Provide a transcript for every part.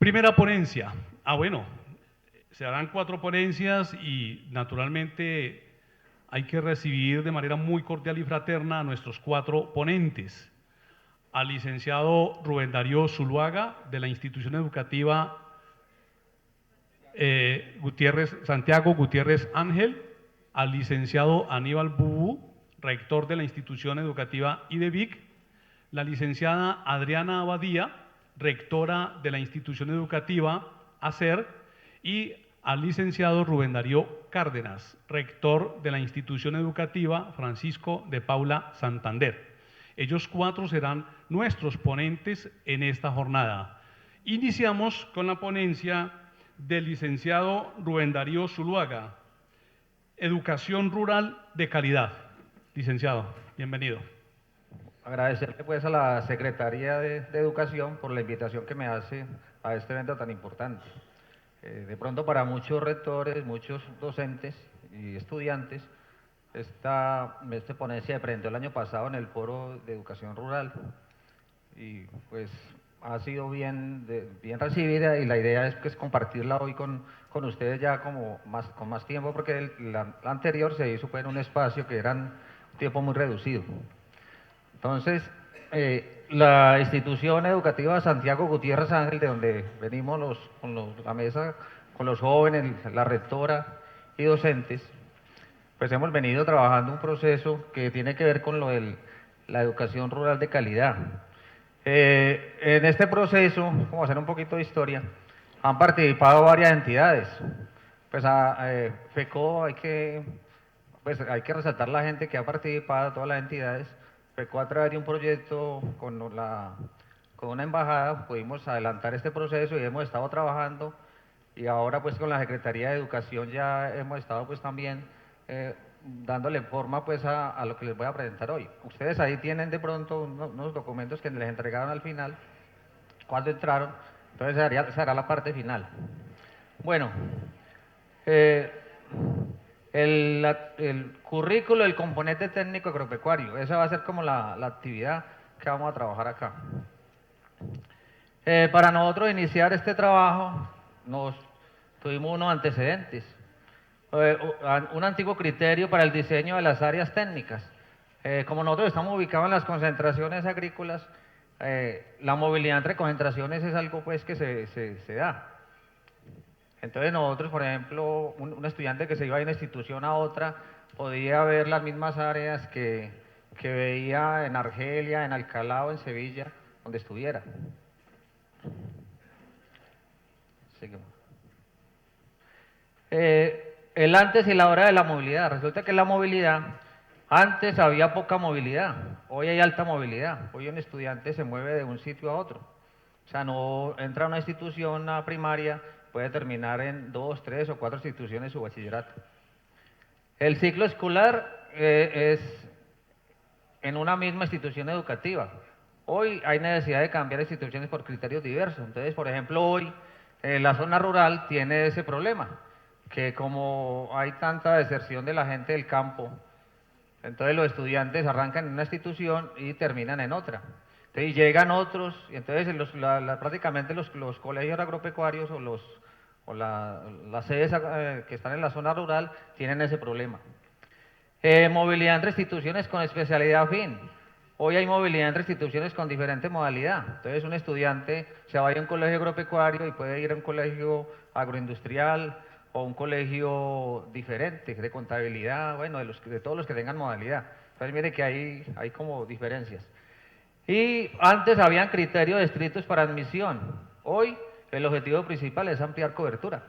Primera ponencia. Bueno, se harán 4 ponencias y naturalmente hay que recibir de manera muy cordial y fraterna a nuestros 4 ponentes. Al licenciado Rubén Darío Zuluaga, de la institución educativa Santiago Gutiérrez Ángel, al licenciado Aníbal Bubú, rector de la institución educativa IDEVIC, la licenciada Adriana Abadía, rectora de la institución educativa ACER, y al licenciado Rubén Darío Cárdenas, rector de la institución educativa Francisco de Paula Santander. Ellos 4 serán nuestros ponentes en esta jornada. Iniciamos con la ponencia del licenciado Rubén Darío Zuluaga, Educación Rural de Calidad. Licenciado, bienvenido. Agradecerle pues a la Secretaría de Educación por la invitación que me hace a este evento tan importante. De pronto para muchos rectores, muchos docentes y estudiantes, esta ponencia se presentó el año pasado en el Foro de Educación Rural y pues ha sido bien recibida, y la idea es pues compartirla hoy con ustedes ya con más tiempo, porque la anterior se hizo pues en un espacio que era un tiempo muy reducido. Entonces, la institución educativa Santiago Gutiérrez Ángel, de donde venimos la mesa, con los jóvenes, la rectora y docentes, pues hemos venido trabajando un proceso que tiene que ver con la educación rural de calidad. En este proceso, vamos a hacer un poquito de historia, han participado varias entidades. Pues FECO, hay que resaltar la gente que ha participado, todas las entidades. FECO, a través de un proyecto con una embajada, pudimos adelantar este proceso y hemos estado trabajando, y ahora pues con la Secretaría de Educación ya hemos estado pues también dándole forma pues a lo que les voy a presentar hoy. Ustedes ahí tienen de pronto unos documentos que les entregaron al final, cuando entraron, entonces esa hará la parte final. Bueno, eh, el currículo, el componente técnico agropecuario, esa va a ser como la actividad que vamos a trabajar acá. Para nosotros iniciar este trabajo, tuvimos unos antecedentes. Un antiguo criterio para el diseño de las áreas técnicas. Como nosotros estamos ubicados en las concentraciones agrícolas, la movilidad entre concentraciones es algo pues que se da. Entonces nosotros, por ejemplo, un estudiante que se iba de una institución a otra, podía ver las mismas áreas que veía en Argelia, en Alcalá o en Sevilla, donde estuviera. Seguimos. El antes y la hora de la movilidad. Resulta que la movilidad, antes había poca movilidad, hoy hay alta movilidad. Hoy un estudiante se mueve de un sitio a otro. O sea, no entra a una institución primaria, puede terminar en 2, 3 o 4 instituciones su bachillerato. El ciclo escolar es en una misma institución educativa. Hoy hay necesidad de cambiar instituciones por criterios diversos. Entonces, por ejemplo, hoy la zona rural tiene ese problema, que como hay tanta deserción de la gente del campo, entonces los estudiantes arrancan en una institución y terminan en otra. Entonces llegan otros, y entonces prácticamente los colegios agropecuarios o las sedes que están en la zona rural tienen ese problema. Movilidad entre instituciones con especialidad afín. Hoy hay movilidad entre instituciones con diferente modalidad. Entonces un estudiante se va a ir a un colegio agropecuario y puede ir a un colegio agroindustrial o un colegio diferente, de contabilidad, bueno, de todos los que tengan modalidad. Entonces mire que hay como diferencias. Y antes habían criterios estrictos para admisión. Hoy el objetivo principal es ampliar cobertura.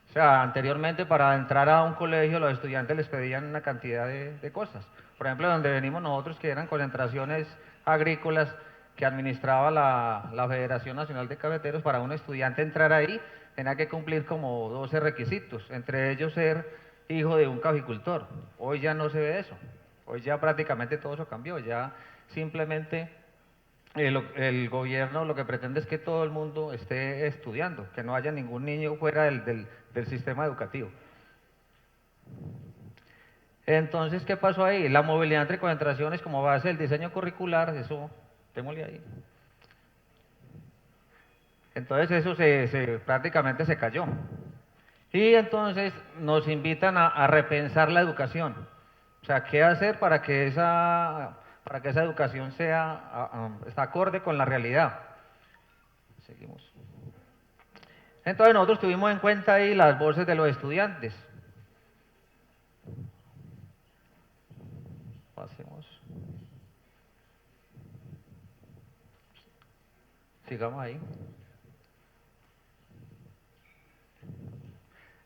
O sea, anteriormente para entrar a un colegio los estudiantes les pedían una cantidad de cosas. Por ejemplo, donde venimos nosotros, que eran concentraciones agrícolas que administraba la Federación Nacional de Cafeteros, para un estudiante entrar ahí tenía que cumplir como 12 requisitos, entre ellos ser hijo de un caficultor. Hoy ya no se ve eso. Hoy ya prácticamente todo eso cambió. Ya simplemente el gobierno lo que pretende es que todo el mundo esté estudiando, que no haya ningún niño fuera del sistema educativo. Entonces, ¿qué pasó ahí? La movilidad entre concentraciones como base del diseño curricular, eso, démosle ahí. Entonces eso prácticamente se cayó. Y entonces nos invitan a repensar la educación. O sea, ¿qué hacer para que esa educación está acorde con la realidad? Seguimos. Entonces nosotros tuvimos en cuenta ahí las voces de los estudiantes. Pasemos. Sigamos ahí.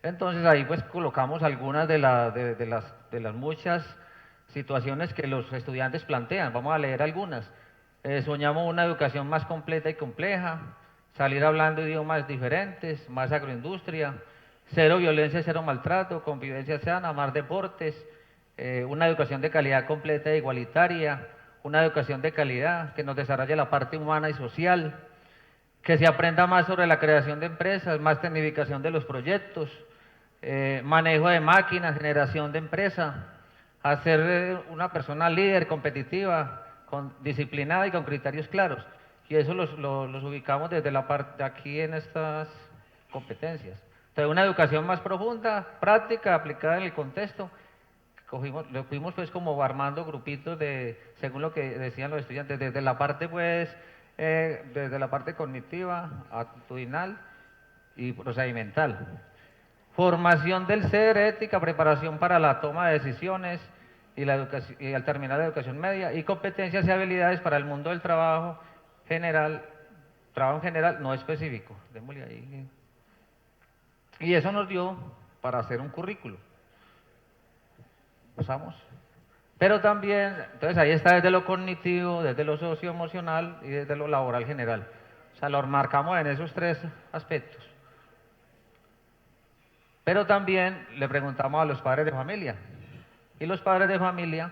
Entonces ahí pues colocamos algunas de las muchas situaciones que los estudiantes plantean. Vamos a leer algunas. Soñamos una educación más completa y compleja, salir hablando idiomas diferentes, más agroindustria, cero violencia, cero maltrato, convivencia sana, más deportes, una educación de calidad completa e igualitaria, una educación de calidad que nos desarrolle la parte humana y social, que se aprenda más sobre la creación de empresas, más tecnificación de los proyectos, manejo de máquinas, generación de empresa, hacer una persona líder, competitiva, disciplinada y con criterios claros. Y eso los ubicamos desde la parte de aquí en estas competencias. Entonces, una educación más profunda, práctica, aplicada en el contexto. Lo fuimos pues como armando grupitos según lo que decían los estudiantes, desde la parte pues, desde la parte cognitiva, actitudinal y procedimental. Formación del ser, ética, preparación para la toma de decisiones y al terminar la educación media, y competencias y habilidades para el mundo del trabajo en general, no específico. Démosle ahí. Y eso nos dio para hacer un currículo. Pasamos. Pero también, entonces ahí está desde lo cognitivo, desde lo socioemocional y desde lo laboral general. O sea, lo marcamos en esos tres aspectos. Pero también le preguntamos a los padres de familia. Y los padres de familia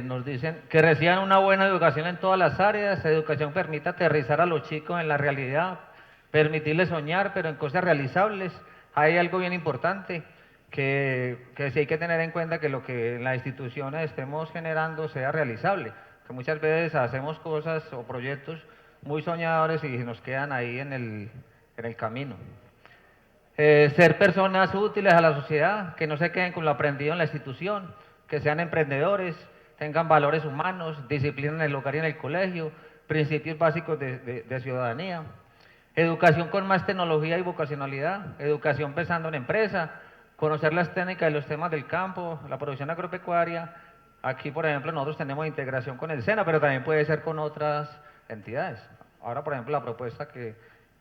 nos dicen que reciban una buena educación en todas las áreas. Educación permite aterrizar a los chicos en la realidad, permitirles soñar, pero en cosas realizables. Hay algo bien importante, que sí hay que tener en cuenta que lo que en las instituciones estemos generando sea realizable. Que muchas veces hacemos cosas o proyectos muy soñadores y nos quedan ahí en el camino. Ser personas útiles a la sociedad, que no se queden con lo aprendido en la institución, que sean emprendedores, tengan valores humanos, disciplina en el hogar y en el colegio, principios básicos de ciudadanía. Educación con más tecnología y vocacionalidad, educación pensando en empresa, conocer las técnicas de los temas del campo, la producción agropecuaria. Aquí, por ejemplo, nosotros tenemos integración con el SENA, pero también puede ser con otras entidades. Ahora, por ejemplo, la propuesta que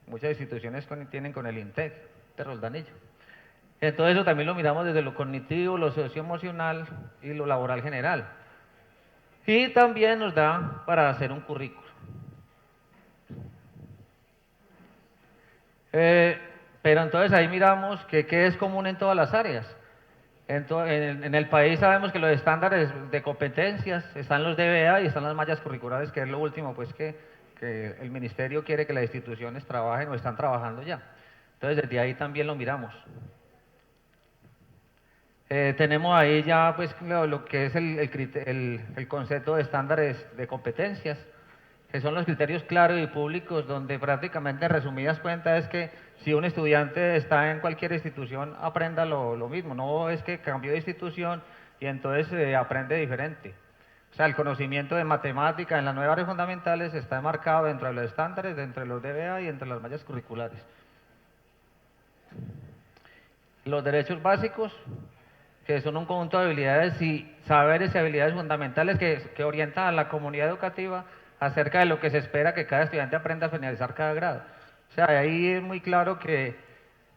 muchas instituciones tienen con el INTEC de Roldanillo. Entonces eso también lo miramos desde lo cognitivo, lo socioemocional y lo laboral general. Y también nos da para hacer un currículo. Pero entonces ahí miramos que qué es común en todas las áreas. En el país sabemos que los estándares de competencias están los DBA y están las mallas curriculares, que es lo último pues que el ministerio quiere que las instituciones trabajen o están trabajando ya. Entonces desde ahí también lo miramos. Tenemos ahí ya pues lo que es el concepto de estándares de competencias, que son los criterios claros y públicos, donde prácticamente en resumidas cuentas es que si un estudiante está en cualquier institución aprenda lo mismo, no es que cambió de institución y entonces aprende diferente. O sea, el conocimiento de matemática en las 9 áreas fundamentales está enmarcado dentro de los estándares, dentro de los DBA y entre las mallas curriculares. Los derechos básicos, que son un conjunto de habilidades y saberes y habilidades fundamentales que orientan a la comunidad educativa acerca de lo que se espera que cada estudiante aprenda a finalizar cada grado. O sea, ahí es muy claro que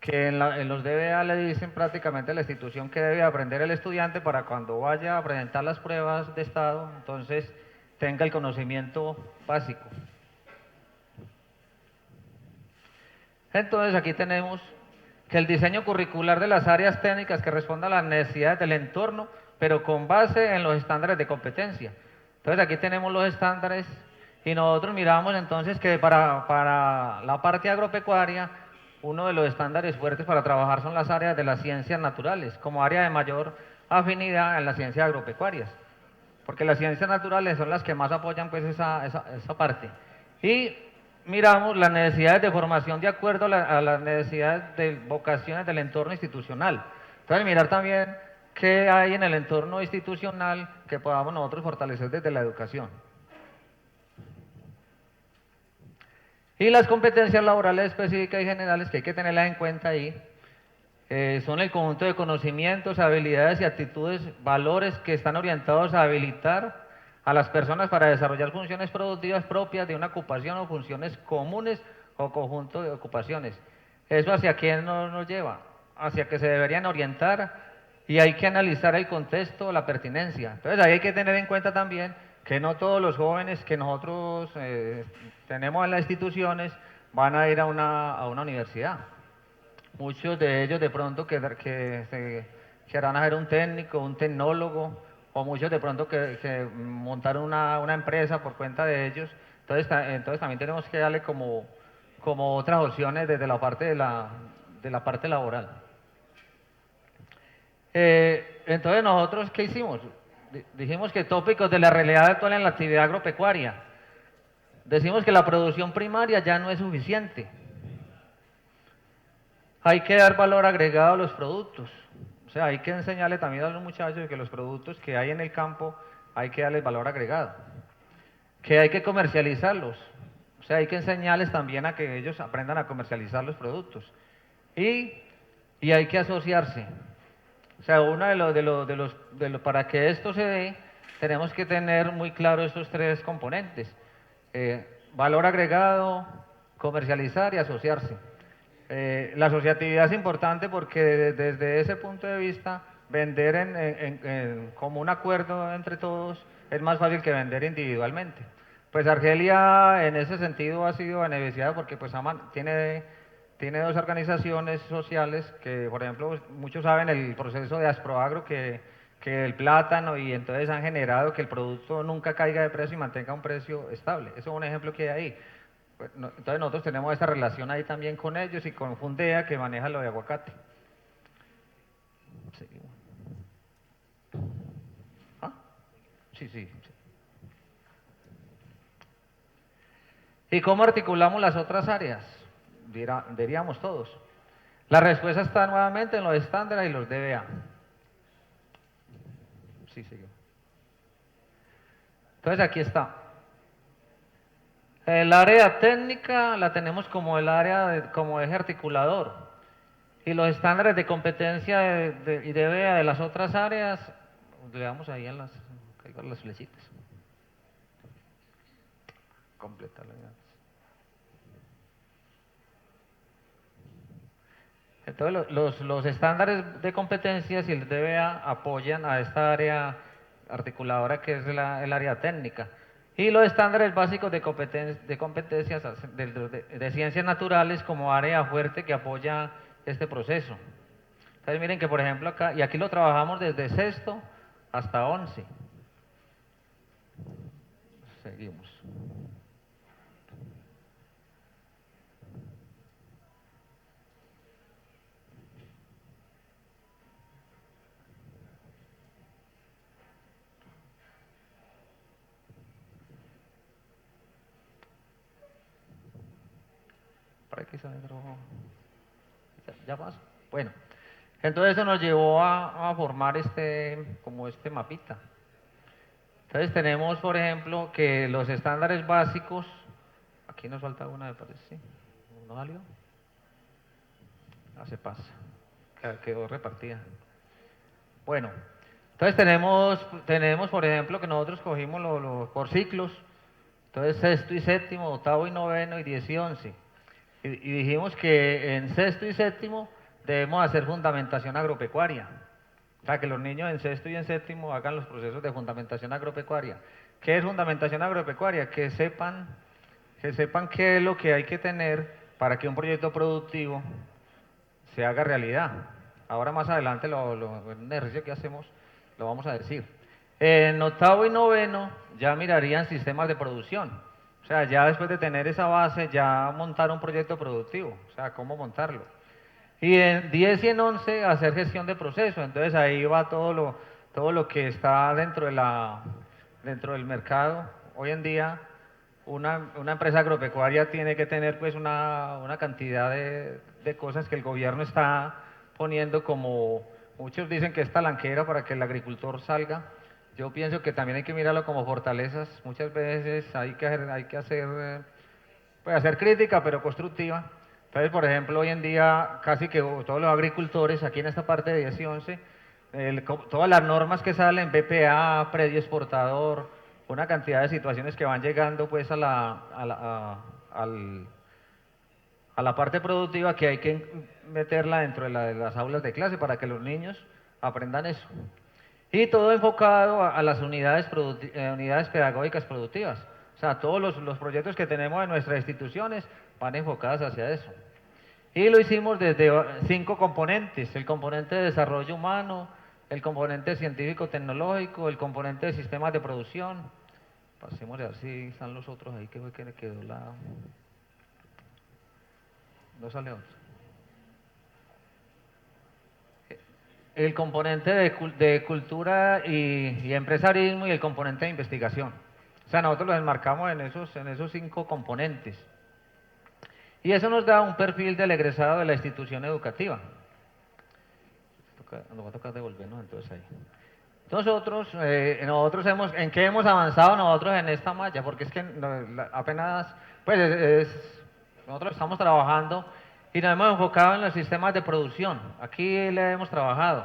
en los DBA le dicen prácticamente a la institución que debe aprender el estudiante para cuando vaya a presentar las pruebas de estado, entonces tenga el conocimiento básico. Entonces aquí tenemos que el diseño curricular de las áreas técnicas que responda a las necesidades del entorno, pero con base en los estándares de competencia. Entonces aquí tenemos los estándares y nosotros miramos entonces que para la parte agropecuaria, uno de los estándares fuertes para trabajar son las áreas de las ciencias naturales, como área de mayor afinidad en las ciencias agropecuarias, porque las ciencias naturales son las que más apoyan pues esa parte. Y miramos las necesidades de formación de acuerdo a las necesidades de vocaciones del entorno institucional. Entonces mirar también qué hay en el entorno institucional que podamos nosotros fortalecer desde la educación. Y las competencias laborales específicas y generales que hay que tenerlas en cuenta ahí, son el conjunto de conocimientos, habilidades y actitudes, valores que están orientados a habilitar a las personas para desarrollar funciones productivas propias de una ocupación o funciones comunes o conjunto de ocupaciones. ¿Eso hacia quién nos lleva? Hacia que se deberían orientar y hay que analizar el contexto, la pertinencia. Entonces ahí hay que tener en cuenta también que no todos los jóvenes que nosotros tenemos en las instituciones van a ir a una universidad. Muchos de ellos de pronto que querrán hacer un técnico, un tecnólogo, o muchos de pronto que montaron una empresa por cuenta de ellos. Entonces también tenemos que darle como otras opciones desde la parte de la parte laboral. Entonces nosotros, ¿qué hicimos? Dijimos que tópicos de la realidad actual en la actividad agropecuaria. Decimos que la producción primaria ya no es suficiente. Hay que dar valor agregado a los productos. O sea, hay que enseñarle también a los muchachos que los productos que hay en el campo hay que darles valor agregado. Que hay que comercializarlos. O sea, hay que enseñarles también a que ellos aprendan a comercializar los productos. Y hay que asociarse. O sea, para que esto se dé, tenemos que tener muy claro estos tres componentes. Valor agregado, comercializar y asociarse. La asociatividad es importante porque desde ese punto de vista, vender como un acuerdo entre todos es más fácil que vender individualmente. Pues Argelia en ese sentido ha sido beneficiada porque pues tiene dos organizaciones sociales que, por ejemplo, muchos saben el proceso de Asproagro que el plátano y entonces han generado que el producto nunca caiga de precio y mantenga un precio estable. Eso es un ejemplo que hay ahí. Entonces nosotros tenemos esa relación ahí también con ellos y con Fundea que maneja lo de aguacate. Seguimos. ¿Ah? Sí. ¿Y cómo articulamos las otras áreas? Diríamos todos. La respuesta está nuevamente en los estándares y los DBA. Sí, seguimos. Entonces aquí está. El área técnica la tenemos como el área como eje articulador y los estándares de competencia y DBA de las otras áreas le damos ahí en las flechitas. Completarlo ya. Entonces los estándares de competencias y el DBA apoyan a esta área articuladora que es el área técnica. Y los estándares básicos de competencias de ciencias naturales como área fuerte que apoya este proceso. Entonces miren que por ejemplo acá, y aquí lo trabajamos desde sexto hasta 11. Seguimos. Por aquí sale rojo. ¿Ya pasa? Bueno, entonces eso nos llevó a formar como este mapita. Entonces tenemos, por ejemplo, que los estándares básicos, aquí nos falta una, me parece, ¿no salió? Se pasa, quedó repartida. Bueno, entonces tenemos, por ejemplo, que nosotros cogimos por ciclos, entonces sexto y séptimo, octavo y noveno y 10 y 11. Y dijimos que en sexto y séptimo debemos hacer fundamentación agropecuaria. O sea, que los niños en sexto y en séptimo hagan los procesos de fundamentación agropecuaria. ¿Qué es fundamentación agropecuaria? Que sepan qué es lo que hay que tener para que un proyecto productivo se haga realidad. Ahora más adelante, en un ejercicio que hacemos, lo vamos a decir. En octavo y noveno ya mirarían sistemas de producción. O sea, ya después de tener esa base, ya montar un proyecto productivo. O sea, cómo montarlo. Y en 10 y en 11 hacer gestión de proceso. Entonces ahí va todo lo que está dentro del mercado. Hoy en día una empresa agropecuaria tiene que tener pues una cantidad de cosas que el gobierno está poniendo como, muchos dicen que es talanquera para que el agricultor salga. Yo pienso que también hay que mirarlo como fortalezas. Muchas veces hay que hacer, pues hacer crítica, pero constructiva. Entonces, por ejemplo, hoy en día casi que todos los agricultores aquí en esta parte de 10 y 11, todas las normas que salen, BPA, predio exportador, una cantidad de situaciones que van llegando pues a la parte productiva que hay que meterla dentro de las aulas de clase para que los niños aprendan eso. Y todo enfocado a las unidades pedagógicas productivas. O sea, todos los proyectos que tenemos en nuestras instituciones van enfocados hacia eso. Y lo hicimos desde 5 componentes: el componente de desarrollo humano, el componente científico-tecnológico, el componente de sistemas de producción. Pasemos a ver si están los otros ahí, que fue que le quedó la... No sale otro. El componente de cultura y empresarismo y el componente de investigación. O sea, nosotros los enmarcamos en esos 5 componentes. Y eso nos da un perfil del egresado de la institución educativa. Nos va a tocar devolvernos entonces ahí. Nosotros ¿en qué hemos avanzado nosotros en esta malla? Porque es que apenas, pues nosotros estamos trabajando y nos hemos enfocado en los sistemas de producción. Aquí le hemos trabajado.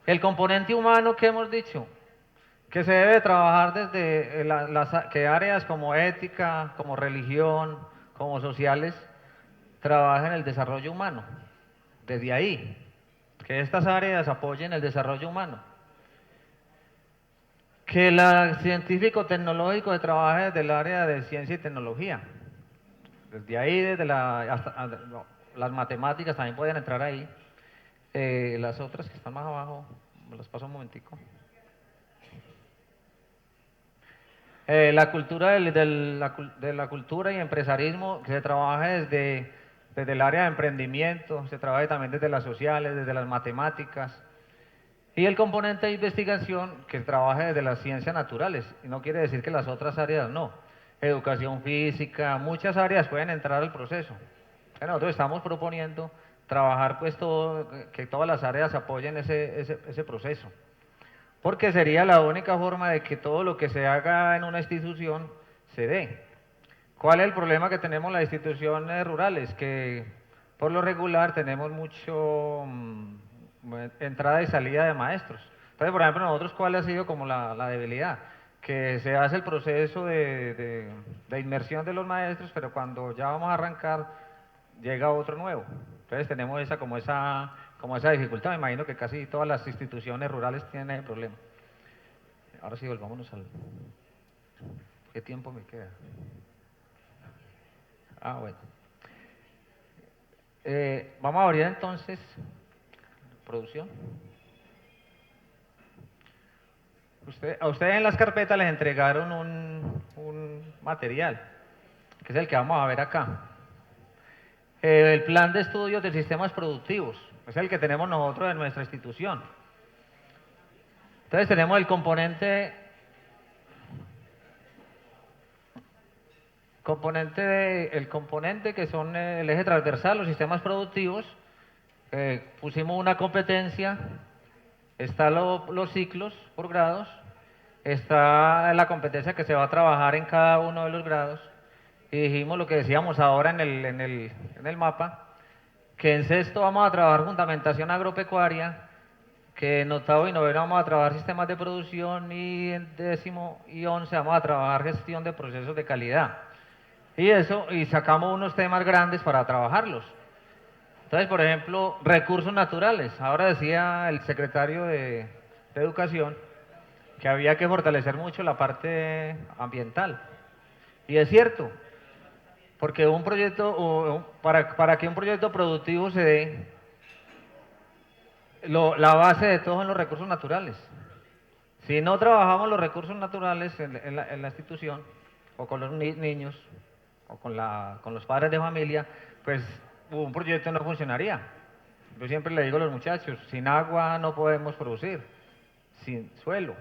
El componente humano que hemos dicho, que se debe trabajar desde que áreas como ética, como religión, como sociales, trabajen el desarrollo humano. Desde ahí, que estas áreas apoyen el desarrollo humano. Que el científico-tecnológico se trabaje desde el área de ciencia y tecnología. Desde ahí, las matemáticas también pueden entrar ahí. Las otras que están más abajo, me las paso un momentico. La cultura de la cultura y empresarismo, que se trabaje desde el área de emprendimiento, se trabaje también desde las sociales, desde las matemáticas. Y el componente de investigación, que trabaje desde las ciencias naturales. Y no quiere decir que las otras áreas no. Educación física, muchas áreas pueden entrar al proceso. Nosotros estamos proponiendo trabajar pues que todas las áreas apoyen ese proceso. Porque sería la única forma de que todo lo que se haga en una institución se dé. ¿Cuál es el problema que tenemos las instituciones rurales? Que por lo regular tenemos mucho entrada y salida de maestros. Entonces, por ejemplo, nosotros, ¿cuál ha sido como la debilidad? Que se hace el proceso de inmersión de los maestros, pero cuando ya vamos a arrancar, llega otro nuevo. Entonces tenemos como esa dificultad. Me imagino que casi todas las instituciones rurales tienen ese problema. Ahora sí, volvámonos al... ¿Qué tiempo me queda? Bueno. Vamos a abrir entonces producción. A ustedes en las carpetas les entregaron un material, que es el que vamos a ver acá. El plan de estudios de sistemas productivos, es el que tenemos nosotros en nuestra institución. Entonces tenemos el componente que son el eje transversal, los sistemas productivos. Pusimos una competencia, está los ciclos por grados, está la competencia que se va a trabajar en cada uno de los grados, y dijimos lo que decíamos ahora en el mapa, que en sexto vamos a trabajar fundamentación agropecuaria, que en octavo y noveno vamos a trabajar sistemas de producción, y en décimo y 11 vamos a trabajar gestión de procesos de calidad. Y sacamos unos temas grandes para trabajarlos. Entonces, por ejemplo, recursos naturales. Ahora decía el secretario de Educación que había que fortalecer mucho la parte ambiental. Y es cierto, porque para que un proyecto productivo se dé, la base de todo son los recursos naturales. Si no trabajamos los recursos naturales en la institución, o con los niños, o con los padres de familia, pues un proyecto no funcionaría. Yo siempre le digo a los muchachos, sin agua no podemos producir, sin suelo,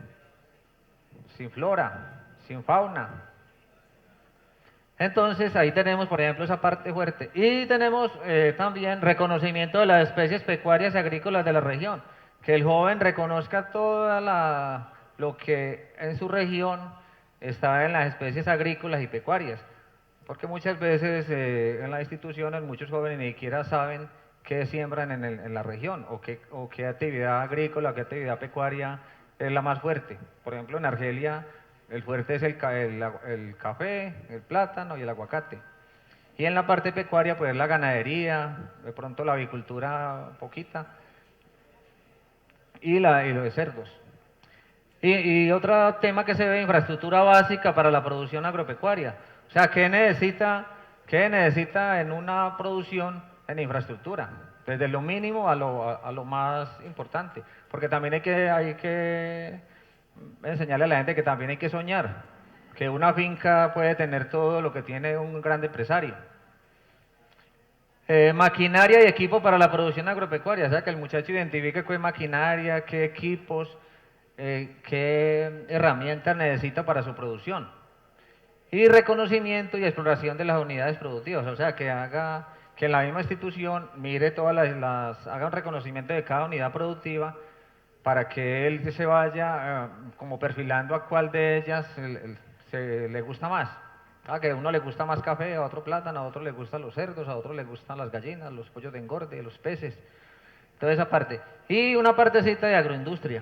sin flora, sin fauna. Entonces ahí tenemos, por ejemplo, esa parte fuerte. Y tenemos también reconocimiento de las especies pecuarias y agrícolas de la región. Que el joven reconozca lo que en su región está en las especies agrícolas y pecuarias. Porque muchas veces en las instituciones muchos jóvenes ni siquiera saben qué siembran en la región o qué actividad agrícola, qué actividad pecuaria es la más fuerte. Por ejemplo, en Argelia el fuerte es el café, el plátano y el aguacate. Y en la parte pecuaria pues la ganadería, de pronto la avicultura poquita y lo de cerdos. Y otro tema que se ve, infraestructura básica para la producción agropecuaria. O sea, qué necesita en una producción en infraestructura? Desde lo mínimo a lo más importante. Porque también hay que enseñarle a la gente que también hay que soñar. Que una finca puede tener todo lo que tiene un gran empresario. Maquinaria y equipo para la producción agropecuaria, o sea, que el muchacho identifique qué maquinaria, qué equipos, qué herramientas necesita para su producción. Y reconocimiento y exploración de las unidades productivas, o sea, que la misma institución mire haga un reconocimiento de cada unidad productiva para que él se vaya como perfilando a cuál de ellas le gusta más. Que a uno le gusta más café, a otro plátano, a otro le gustan los cerdos, a otro le gustan las gallinas, los pollos de engorde, los peces, toda esa parte. Y una partecita de agroindustria.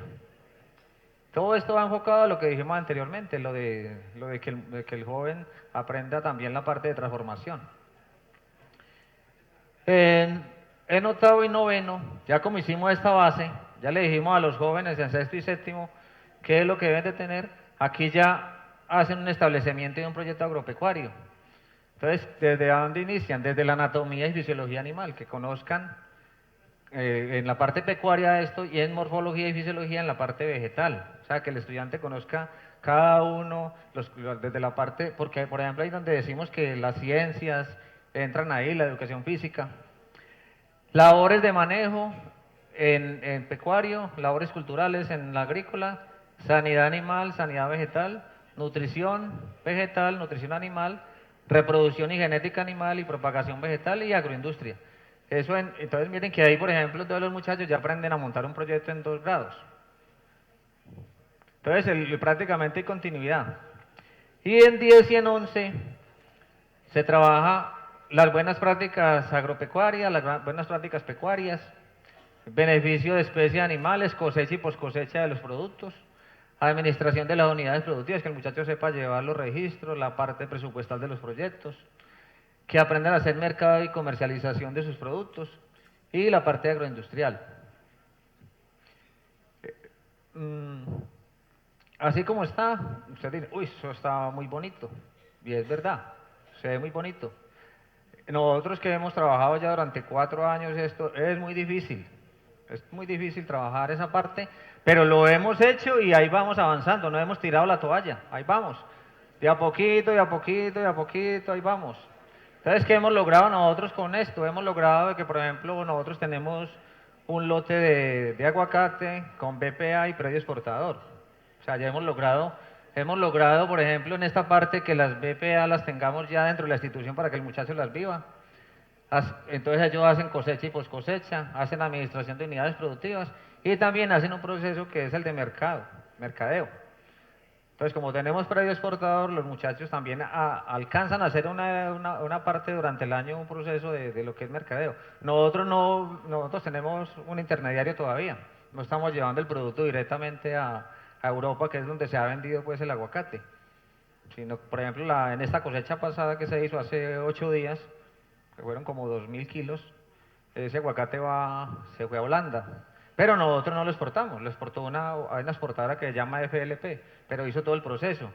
Todo esto va enfocado a lo que dijimos anteriormente, de que el joven aprenda también la parte de transformación. En octavo y noveno, ya como hicimos esta base, ya le dijimos a los jóvenes en sexto y séptimo qué es lo que deben de tener. Aquí ya hacen un establecimiento de un proyecto agropecuario. Entonces, ¿desde dónde inician? Desde la anatomía y fisiología animal, que conozcan en la parte pecuaria esto y en morfología y fisiología en la parte vegetal. O sea, que el estudiante conozca cada uno, desde la parte, porque por ejemplo ahí donde decimos que las ciencias entran ahí, la educación física, labores de manejo en pecuario, labores culturales en la agrícola, sanidad animal, sanidad vegetal, nutrición vegetal, nutrición animal, reproducción y genética animal y propagación vegetal y agroindustria. Entonces miren que ahí, por ejemplo, todos los muchachos ya aprenden a montar un proyecto en 2 grados. Entonces, prácticamente hay continuidad. Y en 10 y en 11 se trabaja las buenas prácticas agropecuarias, las buenas prácticas pecuarias, beneficio de especies animales, cosecha y poscosecha de los productos, administración de las unidades productivas, que el muchacho sepa llevar los registros, la parte presupuestal de los proyectos, que aprendan a hacer mercado y comercialización de sus productos, y la parte agroindustrial. Así como está, usted dice, uy, eso está muy bonito, y es verdad, se ve muy bonito. Nosotros que hemos trabajado ya durante 4 años esto, es muy difícil trabajar esa parte, pero lo hemos hecho y ahí vamos avanzando, no hemos tirado la toalla, ahí vamos, de a poquito, de a poquito, de a poquito, ahí vamos. Entonces, ¿qué hemos logrado nosotros con esto? Hemos logrado que, por ejemplo, nosotros tenemos un lote de aguacate con BPA y predio exportador. O sea, ya hemos logrado, por ejemplo, en esta parte que las BPA las tengamos ya dentro de la institución para que el muchacho las viva. Entonces ellos hacen cosecha y poscosecha, hacen administración de unidades productivas y también hacen un proceso que es el de mercadeo. Entonces, como tenemos predio exportador, los muchachos también alcanzan a hacer una parte durante el año, un proceso de lo que es mercadeo. Nosotros tenemos un intermediario todavía, no estamos llevando el producto directamente a Europa, que es donde se ha vendido pues el aguacate. Sino, por ejemplo, en esta cosecha pasada que se hizo hace 8 días, que fueron como 2.000 kilos, ese aguacate se fue a Holanda. Pero nosotros no lo exportamos, lo exportó hay una exportadora que se llama FLP, pero hizo todo el proceso.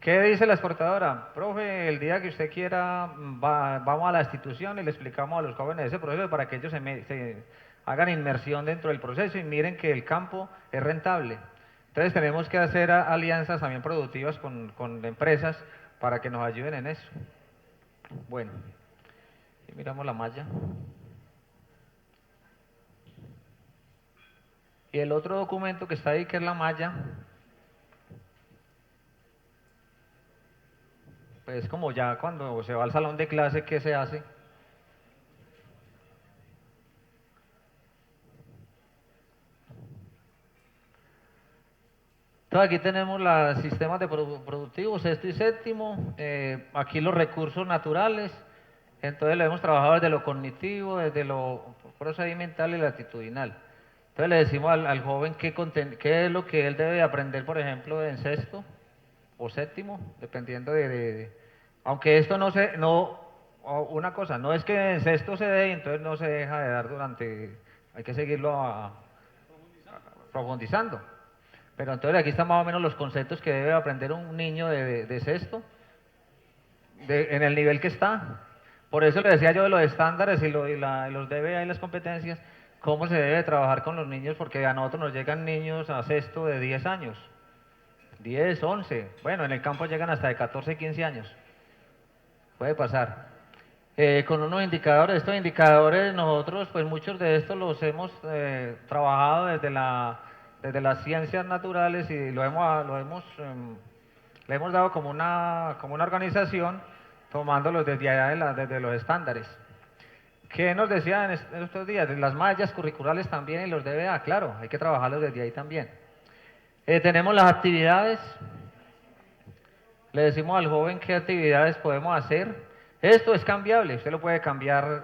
¿Qué dice la exportadora? Profe, el día que usted quiera, vamos a la institución y le explicamos a los jóvenes ese proceso para que ellos se hagan inmersión dentro del proceso y miren que el campo es rentable. Entonces tenemos que hacer alianzas también productivas con empresas para que nos ayuden en eso. Bueno, y miramos la malla. Y el otro documento que está ahí, que es la malla, pues como ya cuando se va al salón de clase, ¿qué se hace? Entonces aquí tenemos los sistemas de productivos, sexto y séptimo, aquí los recursos naturales, entonces lo hemos trabajado desde lo cognitivo, desde lo procedimental y lo actitudinal. Entonces le decimos al joven qué es lo que él debe aprender, por ejemplo, en sexto o séptimo, dependiendo aunque esto una cosa, no es que en sexto se dé y entonces no se deja de dar hay que seguirlo profundizando. Pero entonces aquí están más o menos los conceptos que debe aprender un niño de sexto, en el nivel que está. Por eso le decía yo de los estándares y los DBA y las competencias, cómo se debe trabajar con los niños, porque a nosotros nos llegan niños a sexto de 10 años, 10, 11, bueno, en el campo llegan hasta de 14, 15 años, puede pasar. Con unos indicadores, estos indicadores nosotros, pues muchos de estos los hemos trabajado desde las ciencias naturales y le hemos dado como una organización, tomándolos desde allá desde los estándares. ¿Qué nos decían en estos días? Las mallas curriculares también y los DBA, claro, hay que trabajarlos desde ahí también. Tenemos las actividades, le decimos al joven qué actividades podemos hacer. Esto es cambiable, usted lo puede cambiar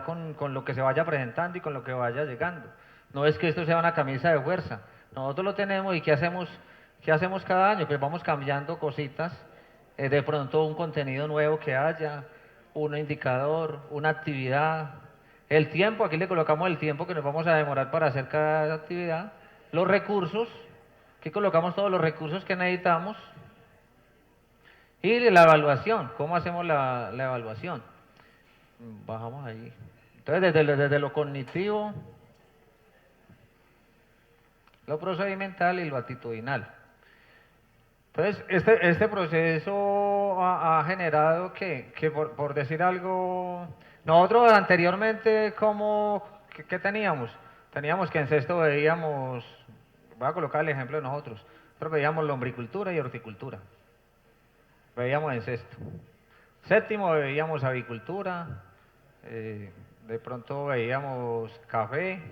con lo que se vaya presentando y con lo que vaya llegando. No es que esto sea una camisa de fuerza. Nosotros lo tenemos y ¿qué hacemos cada año? Pues vamos cambiando cositas, de pronto un contenido nuevo que haya, un indicador, una actividad, el tiempo, aquí le colocamos el tiempo que nos vamos a demorar para hacer cada actividad, los recursos, aquí colocamos todos los recursos que necesitamos, y la evaluación, ¿cómo hacemos la evaluación? Bajamos ahí. Entonces, desde lo cognitivo, lo procedimental y lo actitudinal. Entonces, este proceso ha generado que por decir algo, nosotros anteriormente, ¿qué teníamos? Teníamos que en sexto veíamos, voy a colocar el ejemplo de nosotros veíamos lombricultura y horticultura. Veíamos en sexto. Séptimo veíamos avicultura, de pronto veíamos café,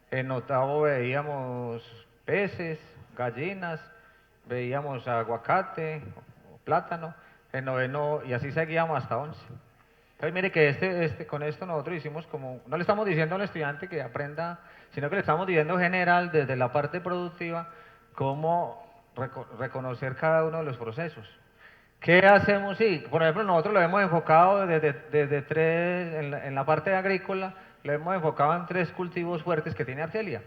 en octavo veíamos peces, gallinas, veíamos aguacate, plátano, en noveno, y así seguíamos hasta 11. Entonces mire que con esto nosotros hicimos no le estamos diciendo al estudiante que aprenda, sino que le estamos diciendo general desde la parte productiva, cómo reconocer cada uno de los procesos. ¿Qué hacemos? Sí, por ejemplo, nosotros lo hemos enfocado desde en la parte agrícola, lo hemos enfocado en 3 cultivos fuertes que tiene Argelia,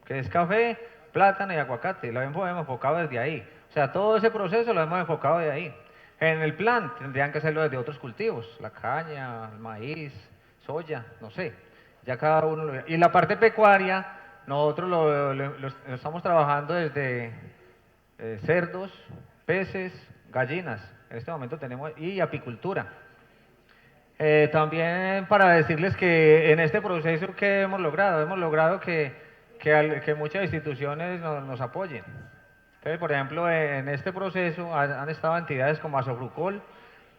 que es café, plátano y aguacate, lo hemos enfocado desde ahí. O sea, todo ese proceso lo hemos enfocado de ahí. En el plan tendrían que hacerlo desde otros cultivos, la caña, el maíz, soya, no sé, ya cada uno Y la parte pecuaria, nosotros lo estamos trabajando desde cerdos, peces, gallinas, en este momento tenemos, y apicultura. También para decirles que en este proceso que hemos logrado que muchas instituciones nos apoyen. Entonces, por ejemplo, en este proceso han estado entidades como Asofrucol.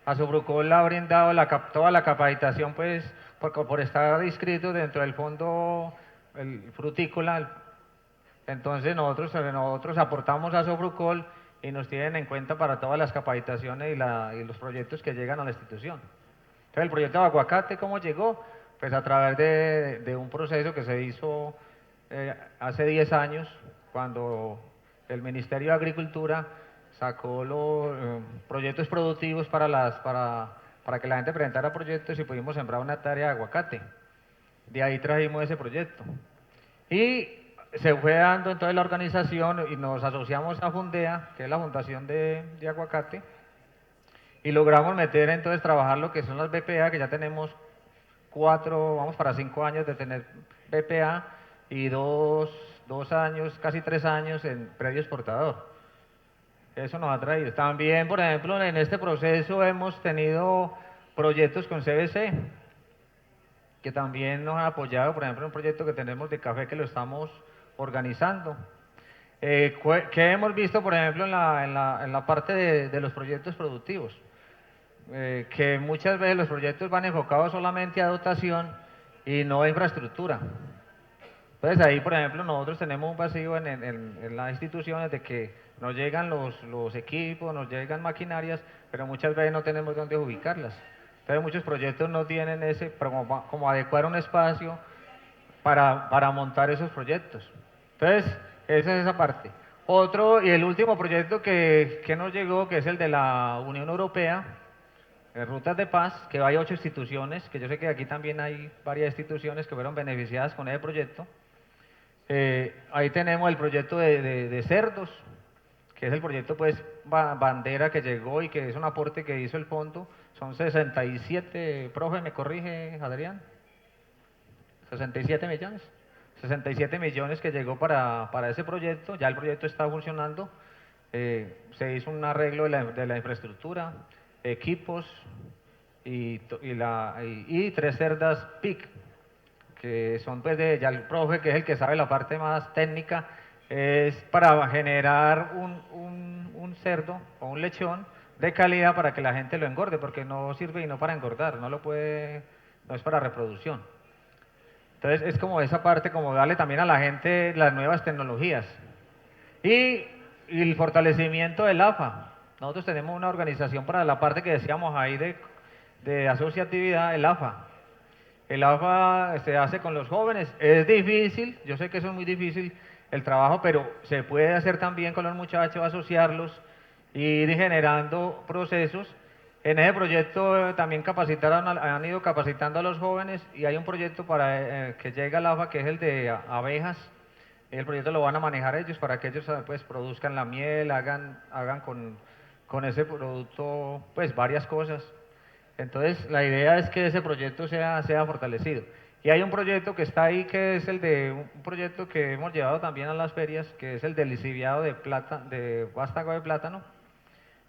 Asofrucol ha brindado toda la capacitación, pues, por estar inscrito dentro del fondo el frutícola. Entonces nosotros aportamos a Asofrucol y nos tienen en cuenta para todas las capacitaciones y los proyectos que llegan a la institución. Entonces el proyecto de aguacate, ¿cómo llegó? Pues a través de un proceso que se hizo hace 10 años, cuando el Ministerio de Agricultura sacó los proyectos productivos para que la gente presentara proyectos y pudimos sembrar una hectárea de aguacate. De ahí trajimos ese proyecto. Y se fue dando entonces la organización y nos asociamos a Fundea, que es la Fundación de Aguacate, y logramos meter entonces trabajar lo que son las BPA, que ya tenemos 4, vamos para 5 años de tener BPA y 2 años, casi 3 años en predio exportador. Eso nos ha traído. También, por ejemplo, en este proceso hemos tenido proyectos con CBC, que también nos han apoyado, por ejemplo, un proyecto que tenemos de café que lo estamos organizando. ¿Qué hemos visto, por ejemplo, en la parte de los proyectos productivos? Que muchas veces los proyectos van enfocados solamente a dotación y no a infraestructura. Entonces ahí, por ejemplo, nosotros tenemos un vacío en las instituciones de que nos llegan los equipos, nos llegan maquinarias, pero muchas veces no tenemos dónde ubicarlas. Entonces muchos proyectos no tienen ese, como adecuar un espacio para montar esos proyectos. Entonces, esa es esa parte. Otro y el último proyecto que nos llegó, que es el de la Unión Europea, Rutas de Paz, que hay 8 instituciones, que yo sé que aquí también hay varias instituciones que fueron beneficiadas con ese proyecto. Ahí tenemos el proyecto de cerdos, que es el proyecto pues bandera que llegó y que es un aporte que hizo el fondo. Son 67, profe, ¿me corrige, Adrián? 67 millones. 67 millones que llegó para ese proyecto, ya el proyecto está funcionando. Se hizo un arreglo de la infraestructura, equipos y 3 cerdas PIC, que son pues ya el profe, que es el que sabe la parte más técnica, es para generar un cerdo o un lechón de calidad para que la gente lo engorde, porque no sirve y no para engordar, no es para reproducción. Entonces es como esa parte, como darle también a la gente las nuevas tecnologías. Y el fortalecimiento del AFA. Nosotros tenemos una organización para la parte que decíamos ahí de asociatividad, el AFA. El AFA se hace con los jóvenes. Es difícil, yo sé que eso es muy difícil el trabajo, pero se puede hacer también con los muchachos, asociarlos y ir generando procesos. En ese proyecto también han ido capacitando a los jóvenes y hay un proyecto para que llegue al AFA que es el de abejas. El proyecto lo van a manejar ellos para que ellos pues produzcan la miel, hagan con ese producto pues varias cosas. Entonces la idea es que ese proyecto sea fortalecido. Y hay un proyecto que está ahí que es el de un proyecto que hemos llevado también a las ferias, que es el del liciviado de vástago de plátano,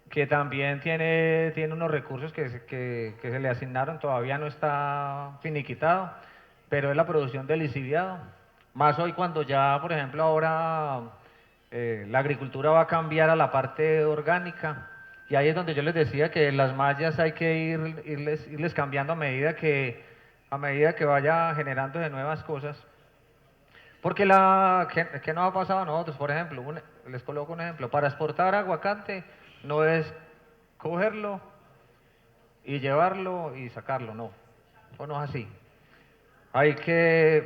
que también tiene unos recursos que se le asignaron, todavía no está finiquitado, pero es la producción del liciviado. Más hoy cuando ya, por ejemplo, ahora la agricultura va a cambiar a la parte orgánica, y ahí es donde yo les decía que las mallas hay que irles cambiando a medida que vaya generando de nuevas cosas. Porque ¿qué nos ha pasado a nosotros? Por ejemplo, les coloco un ejemplo. Para exportar aguacate no es cogerlo y llevarlo y sacarlo, no. Eso no es así.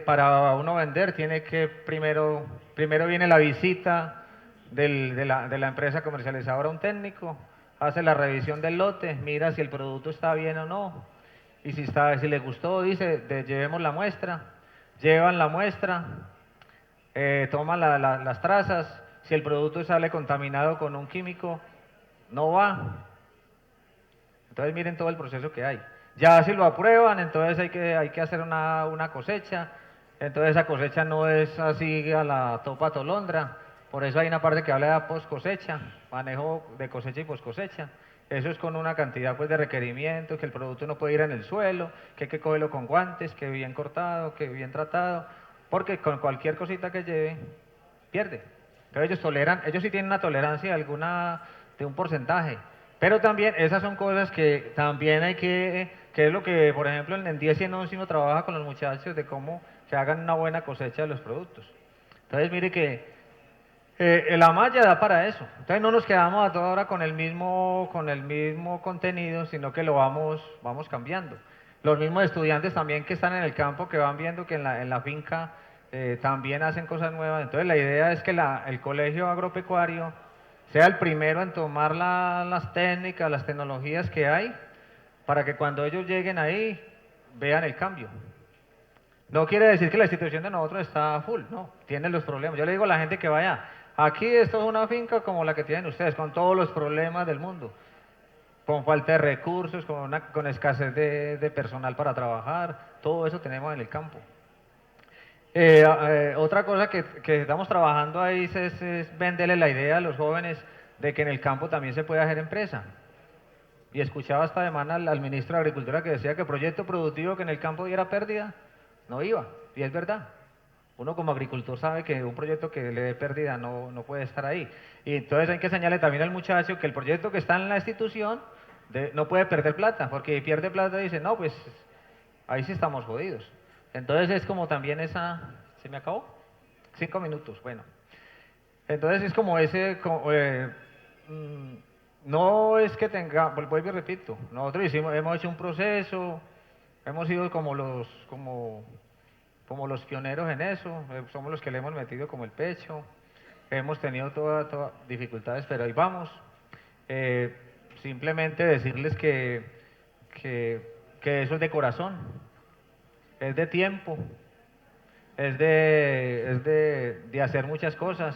Para uno vender, tiene que primero viene la visita de la empresa comercializadora, un técnico, hace la revisión del lote, mira si el producto está bien o no, y si le gustó, dice, llevemos la muestra, llevan la muestra, toman las trazas, si el producto sale contaminado con un químico, no va. Entonces miren todo el proceso que hay. Ya si lo aprueban, entonces hay que hacer una cosecha. Entonces esa cosecha no es así a la topa tolondra. Por eso hay una parte que habla de post cosecha, manejo de cosecha y post cosecha. Eso es con una cantidad pues de requerimientos, que el producto no puede ir en el suelo, que hay que cogerlo con guantes, que bien cortado, que bien tratado, porque con cualquier cosita que lleve, pierde. Entonces ellos sí tienen una tolerancia de un porcentaje. Pero también esas son cosas que también que es lo que, por ejemplo, en 10 y en 11 uno trabaja con los muchachos de cómo se hagan una buena cosecha de los productos. Entonces mire que la malla da para eso. Entonces no nos quedamos a toda hora con el mismo contenido, sino que lo vamos cambiando. Los mismos estudiantes también que están en el campo, que van viendo que en la finca también hacen cosas nuevas. Entonces la idea es que el colegio agropecuario sea el primero en tomar las técnicas, las tecnologías que hay, para que cuando ellos lleguen ahí vean el cambio. No quiere decir que la institución de nosotros está full, no, tiene los problemas. Yo le digo a la gente que vaya, aquí esto es una finca como la que tienen ustedes, con todos los problemas del mundo, con falta de recursos, con escasez de personal para trabajar, todo eso tenemos en el campo. Otra cosa que estamos trabajando ahí es venderle la idea a los jóvenes de que en el campo también se puede hacer empresa. Y escuchaba esta semana al ministro de Agricultura que decía que proyecto productivo que en el campo diera pérdida, no iba, y es verdad. Uno como agricultor sabe que un proyecto que le dé pérdida no puede estar ahí. Y entonces hay que señalarle también al muchacho que el proyecto que está en la institución no puede perder plata, porque si pierde plata dice, no, pues ahí sí estamos jodidos. Entonces es como también esa... ¿Se me acabó? 5 minutos, bueno. Entonces es como ese... no es que tenga... Vuelvo y repito, nosotros hemos hecho un proceso, hemos sido como los pioneros en eso, somos los que le hemos metido como el pecho, hemos tenido todas dificultades, pero ahí vamos. Simplemente decirles que eso es de corazón, es de tiempo, es de hacer muchas cosas,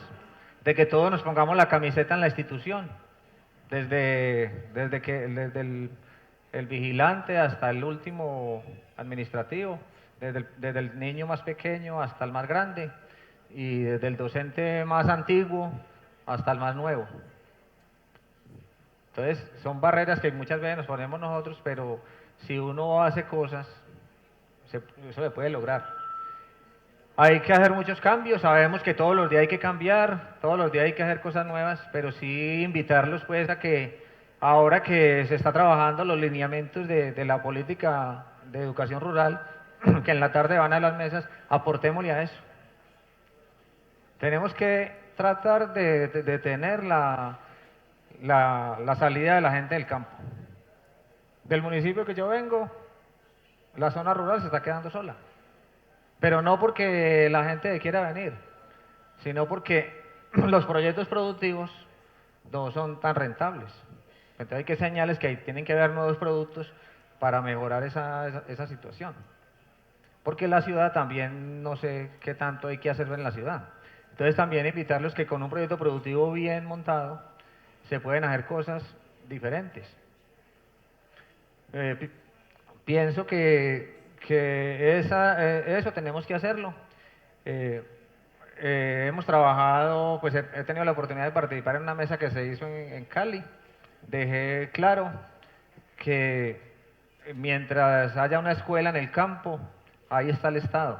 de que todos nos pongamos la camiseta en la institución, desde el vigilante hasta el último administrativo, desde el niño más pequeño hasta el más grande, y desde el docente más antiguo hasta el más nuevo. Entonces, son barreras que muchas veces nos ponemos nosotros, pero si uno hace cosas, eso se puede lograr. Hay que hacer muchos cambios, sabemos que todos los días hay que cambiar, todos los días hay que hacer cosas nuevas, pero sí invitarlos pues a que ahora que se está trabajando los lineamientos de la política de educación rural, que en la tarde van a las mesas, aportémosle a eso. Tenemos que tratar de tener la salida de la gente del campo. Del municipio que yo vengo, la zona rural se está quedando sola. Pero no porque la gente quiera venir, sino porque los proyectos productivos no son tan rentables. Entonces hay que señales que tienen que haber nuevos productos para mejorar esa situación. Porque la ciudad también, no sé qué tanto hay que hacer en la ciudad. Entonces también invitarlos que con un proyecto productivo bien montado se pueden hacer cosas diferentes. Pienso que eso tenemos que hacerlo. Hemos trabajado, pues he tenido la oportunidad de participar en una mesa que se hizo en Cali. Dejé claro que mientras haya una escuela en el campo, ahí está el Estado.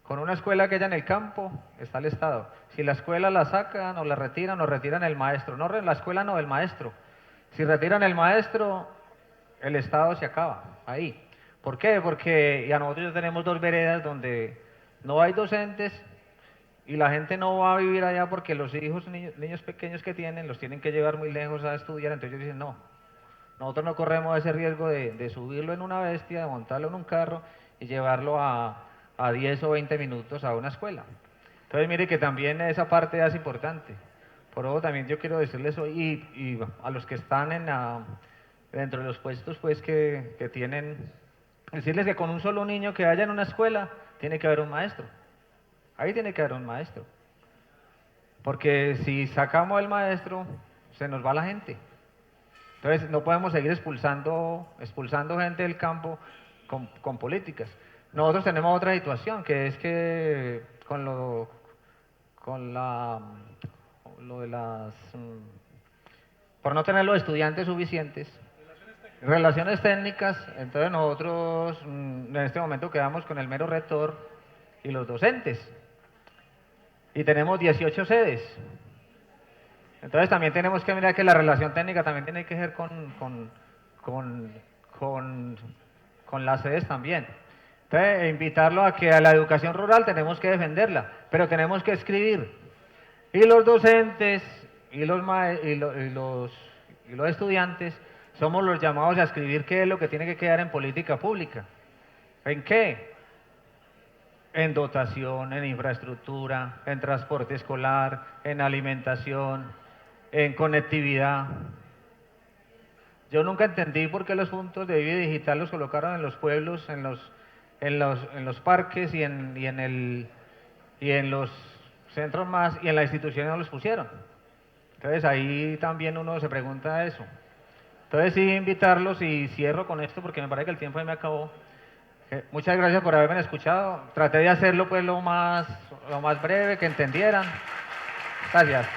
Con una escuela que haya en el campo, está el Estado. Si la escuela la sacan o la retiran, o retiran el maestro. No, la escuela no, el maestro. Si retiran el maestro, el Estado se acaba, ahí. ¿Por qué? Porque ya nosotros ya tenemos 2 veredas donde no hay docentes y la gente no va a vivir allá porque los hijos, niños pequeños que tienen, los tienen que llevar muy lejos a estudiar. Entonces ellos dicen, no, nosotros no corremos ese riesgo de subirlo en una bestia, de montarlo en un carro y llevarlo a 10 o 20 minutos a una escuela. Entonces mire que también esa parte es importante. Por eso también yo quiero decirles hoy, y a los que están dentro de los puestos pues que tienen, decirles que con un solo niño que haya en una escuela, tiene que haber un maestro. Ahí tiene que haber un maestro. Porque si sacamos al maestro, se nos va la gente. Entonces no podemos seguir expulsando gente del campo con políticas. Nosotros tenemos otra situación, que es que con lo de las... por no tener los estudiantes suficientes, relaciones técnicas, entonces nosotros en este momento quedamos con el mero rector y los docentes. Y tenemos 18 sedes. Entonces también tenemos que mirar que la relación técnica también tiene que ver con las sedes también. Entonces, invitarlo a que a la educación rural tenemos que defenderla, pero tenemos que escribir. Y los docentes y los estudiantes somos los llamados a escribir qué es lo que tiene que quedar en política pública. ¿En qué? En dotación, en infraestructura, en transporte escolar, en alimentación, en conectividad. Yo nunca entendí por qué los puntos de vida digital los colocaron en los pueblos, en los parques y en los centros más, y en las instituciones no los pusieron. Entonces ahí también uno se pregunta eso. Entonces sí, invitarlos, y cierro con esto porque me parece que el tiempo ya me acabó. Muchas gracias por haberme escuchado. Traté de hacerlo pues lo más breve, que entendieran. Gracias.